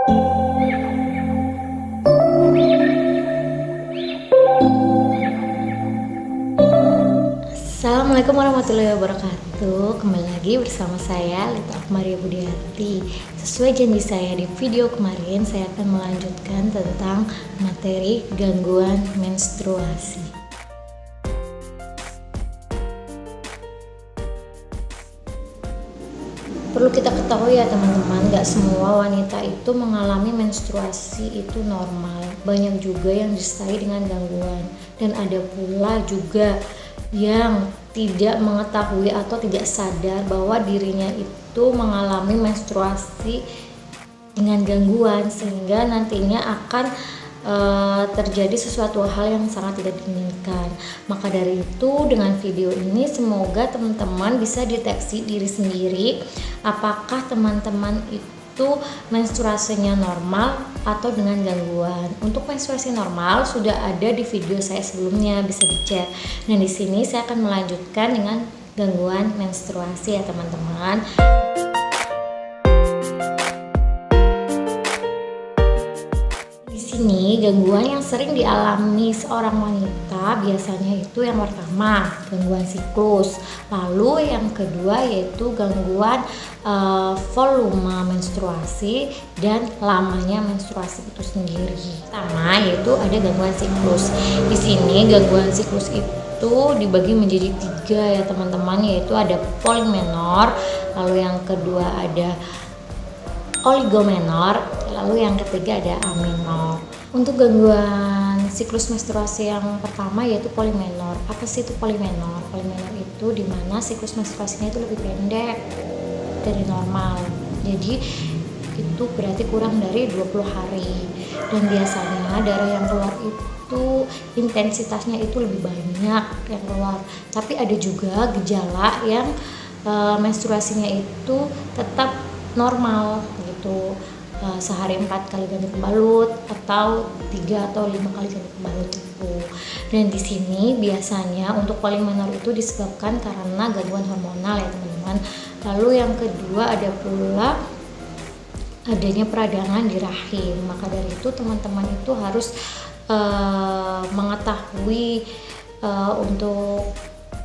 Assalamualaikum warahmatullahi wabarakatuh. Kembali lagi bersama saya Lita Maria Budiati. Sesuai janji saya di video kemarin, saya akan melanjutkan tentang materi gangguan menstruasi. Perlu kita ketahui ya teman-teman, gak semua wanita itu mengalami menstruasi itu normal. Banyak juga yang disertai dengan gangguan, dan ada pula juga yang tidak mengetahui atau tidak sadar bahwa dirinya itu mengalami menstruasi dengan gangguan, sehingga nantinya akan terjadi sesuatu hal yang sangat tidak diinginkan. Maka dari itu, dengan video ini semoga teman-teman bisa deteksi diri sendiri, apakah teman-teman itu menstruasinya normal atau dengan gangguan. Untuk menstruasi normal sudah ada di video saya sebelumnya, bisa dicek. Nah, di sini saya akan melanjutkan dengan gangguan menstruasi ya teman-teman. Di sini gangguan yang sering dialami seorang wanita biasanya itu yang pertama gangguan siklus, lalu yang kedua yaitu gangguan volume menstruasi dan lamanya menstruasi itu sendiri. Pertama yaitu ada gangguan siklus. Di sini gangguan siklus itu dibagi menjadi 3 ya teman-teman, yaitu ada polimenor, lalu yang kedua ada oligomenor, lalu yang ketiga ada amenor. Untuk gangguan siklus menstruasi yang pertama yaitu polimenor. Apa sih itu polimenor? Polimenor itu dimana siklus menstruasinya itu lebih pendek dari normal. Jadi itu berarti kurang dari 20 hari. Dan biasanya darah yang keluar itu intensitasnya itu lebih banyak yang keluar. Tapi ada juga gejala yang menstruasinya itu tetap normal gitu, sehari 4 kali ganti pembalut atau 3 atau 5 kali ganti pembalut itu. Dan di sini biasanya untuk polimenor itu disebabkan karena gangguan hormonal ya teman-teman. Lalu yang kedua ada pula adanya peradangan di rahim. Maka dari itu teman-teman itu harus mengetahui untuk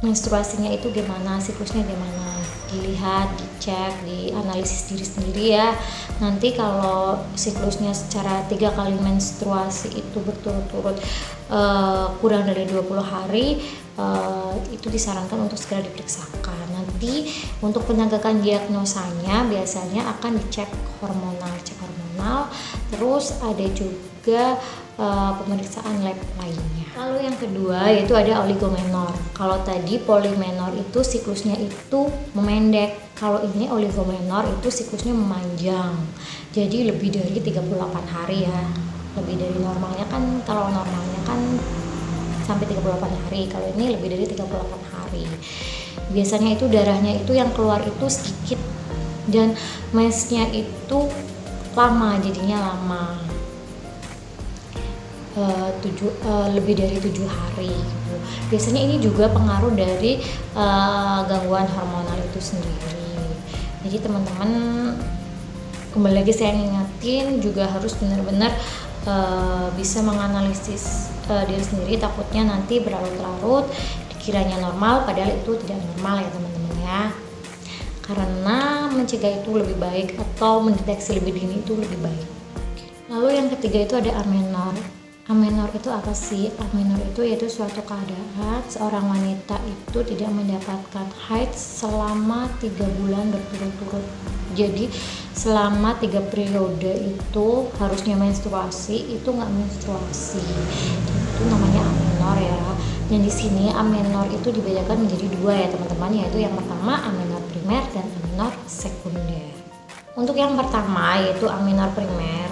menstruasinya itu gimana, siklusnya gimana, dilihat, dicek, dianalisis diri sendiri ya. Nanti kalau siklusnya secara 3 kali menstruasi itu berturut-turut kurang dari 20 hari, itu disarankan untuk segera diperiksakan. Nanti untuk penegakan diagnosanya biasanya akan dicek hormonal, terus ada juga pemeriksaan lab lainnya. Lalu yang kedua yaitu ada oligomenor. Kalau tadi polimenor itu siklusnya itu memendek, kalau ini oligomenor itu siklusnya memanjang. Jadi lebih dari 38 hari ya. Lebih dari normalnya kan, kalau normalnya kan sampai 38 hari, kalau ini lebih dari 38 hari. Biasanya itu darahnya itu yang keluar itu sedikit dan mensnya itu lama, jadinya lama. Lebih dari 7 hari gitu. Biasanya ini juga pengaruh dari gangguan hormonal itu sendiri. Jadi teman-teman, kembali lagi saya ingatin juga harus benar-benar bisa menganalisis diri sendiri, takutnya nanti berlarut-larut dikiranya normal padahal itu tidak normal ya teman-teman ya. Karena mencegah itu lebih baik atau mendeteksi lebih dini itu lebih baik. Lalu yang ketiga itu ada amenor. Amenor itu apa sih? Amenor itu yaitu suatu keadaan seorang wanita itu tidak mendapatkan haid selama 3 bulan berturut-turut. Jadi selama 3 periode itu harusnya menstruasi, itu nggak menstruasi. Itu namanya amenor ya. Dan di sini amenor itu dibedakan menjadi 2 ya teman-teman, yaitu yang pertama amenor primer dan amenor sekunder. Untuk yang pertama yaitu amenor primer.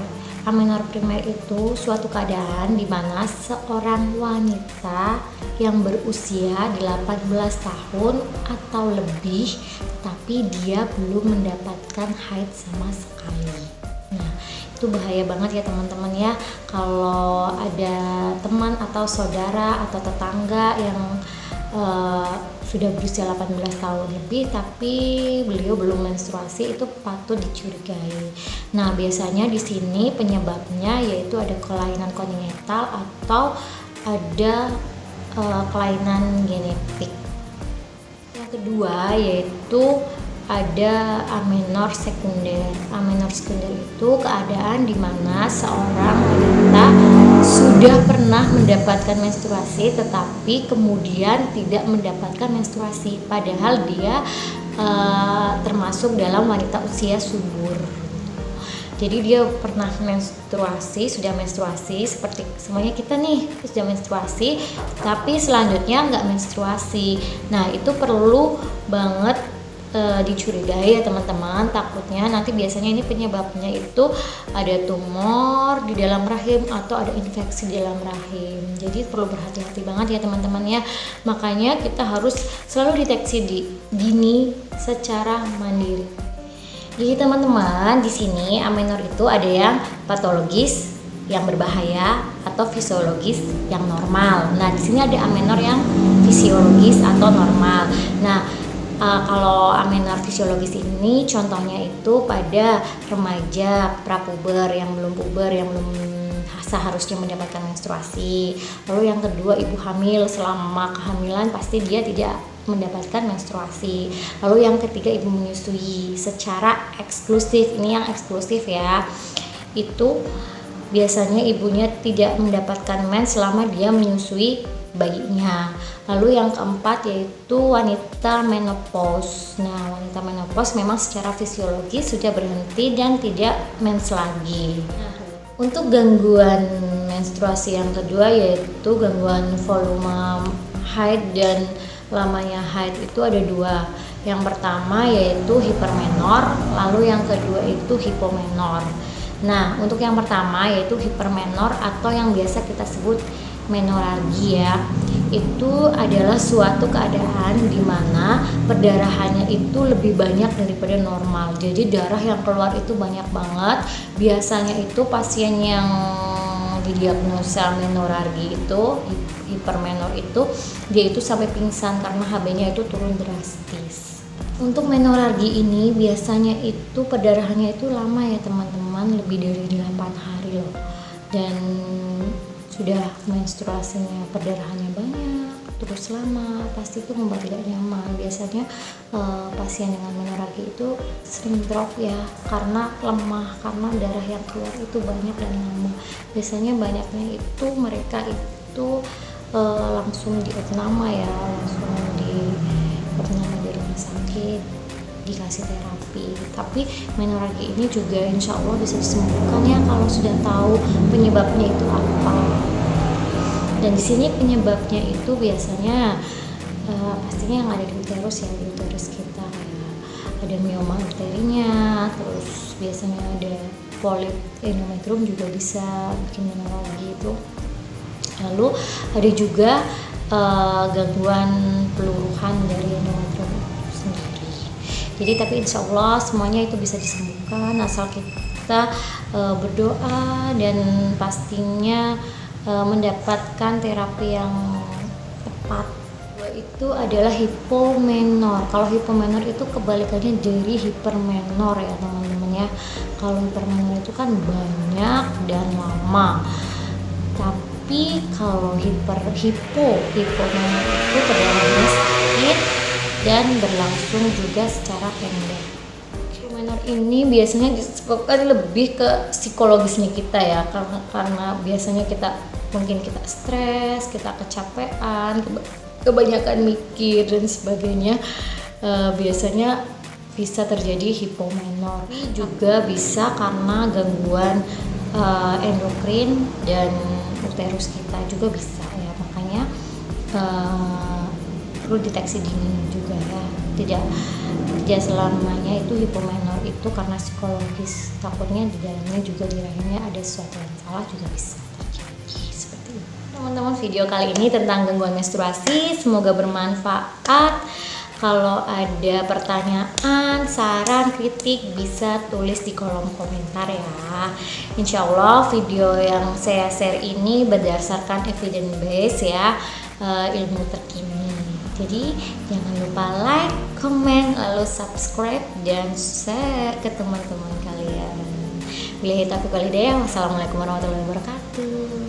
Amenor primer itu suatu keadaan di mana seorang wanita yang berusia 18 tahun atau lebih tapi dia belum mendapatkan haid sama sekali. Nah, itu bahaya banget ya teman-teman ya. Kalau ada teman atau saudara atau tetangga yang sudah berusia 18 tahun lebih tapi beliau belum menstruasi, itu patut dicurigai. Nah, biasanya di sini penyebabnya yaitu ada kelainan kongenital atau ada kelainan genetik. Yang kedua yaitu ada amenorrhea sekunder. Amenorrhea sekunder itu keadaan di mana seorang wanita sudah pernah mendapatkan menstruasi tetapi kemudian tidak mendapatkan menstruasi, padahal dia termasuk dalam wanita usia subur. Jadi dia pernah menstruasi, sudah menstruasi seperti semuanya kita nih, sudah menstruasi tapi selanjutnya nggak menstruasi. Nah, itu perlu banget dicurigai ya teman-teman. Takutnya nanti biasanya ini penyebabnya itu ada tumor di dalam rahim atau ada infeksi di dalam rahim. Jadi perlu berhati-hati banget ya teman-teman ya. Makanya kita harus selalu deteksi dini secara mandiri. Jadi teman-teman, di sini amenorrhea itu ada yang patologis yang berbahaya atau fisiologis yang normal. Nah, di sini ada amenorrhea yang fisiologis atau normal. Nah, kalau amenorrhea fisiologis ini contohnya itu pada remaja prapuber, yang belum puber, yang belum seharusnya mendapatkan menstruasi. Lalu yang kedua, ibu hamil, selama kehamilan pasti dia tidak mendapatkan menstruasi. Lalu yang ketiga, ibu menyusui secara eksklusif. Ini yang eksklusif ya, itu biasanya ibunya tidak mendapatkan mens selama dia menyusui bayinya. Lalu yang keempat yaitu wanita menopause. Nah, wanita menopause memang secara fisiologis sudah berhenti dan tidak mens lagi. Nah, untuk gangguan menstruasi yang kedua yaitu gangguan volume haid dan lamanya haid, itu ada dua. Yang pertama yaitu hipermenor, lalu yang kedua itu hipomenor. Nah, untuk yang pertama yaitu hipermenor atau yang biasa kita sebut menoralgia, itu adalah suatu keadaan di mana perdarahannya itu lebih banyak daripada normal. Jadi darah yang keluar itu banyak banget. Biasanya itu pasien yang didiagnosa menoralgia itu, hipermenor itu, dia itu sampai pingsan karena HB-nya itu turun drastis. Untuk menoralgia ini biasanya itu perdarahannya itu lama ya teman-teman, lebih dari 8 hari loh. Dan sudah menstruasinya, perdarahannya banyak, terus lama, pasti itu membuat tidak nyaman. Biasanya pasien dengan menoralgia itu sering drop ya, karena lemah, karena darah yang keluar itu banyak dan lama. Biasanya banyaknya itu mereka itu langsung di opname ya, langsung di opname di rumah sakit, dikasih terapi. Tapi menoralgia ini juga insya Allah bisa disembuhkan ya kalau sudah tahu penyebabnya itu apa. Dan di sini penyebabnya itu biasanya pastinya yang ada di uterus ya, di uterus kita ya. Ada mioma uterinya, terus biasanya ada polip endometrium juga bisa bikin menoralgia itu. Lalu ada juga gangguan peluruhan dari endometrium itu sendiri. Jadi tapi insya Allah semuanya itu bisa disembuhkan asal kita berdoa dan pastinya mendapatkan terapi yang tepat. Itu adalah hipomenor. Kalau hipomenor itu kebalikannya dari hipermenor ya teman-teman ya. Kalau hipermenor itu kan banyak dan lama. Tapi kalau hipomenor itu perdarahannya sedikit dan berlangsung juga secara pendek. Hipomenor ini biasanya disebabkan lebih ke psikologisnya kita ya, karena biasanya mungkin kita stres, kita kecapean, kebanyakan mikir dan sebagainya. Biasanya bisa terjadi hipomenor. Juga bisa karena gangguan endokrin dan uterus kita juga bisa ya, makanya perlu deteksi dini juga ya. Tidak selamanya itu hipomenor itu karena psikologis, takutnya di dalamnya juga di rahimnya ada sesuatu yang salah juga bisa terjadi seperti itu. Teman-teman, video kali ini tentang gangguan menstruasi semoga bermanfaat. Kalau ada pertanyaan, saran, kritik bisa tulis di kolom komentar ya. Insya Allah video yang saya share ini berdasarkan evidence base ya, ilmu terkini. Jadi jangan lupa like, comment, lalu subscribe dan share ke teman-teman kalian. Billahi taufiq wal hidayah. Wassalamualaikum warahmatullahi wabarakatuh.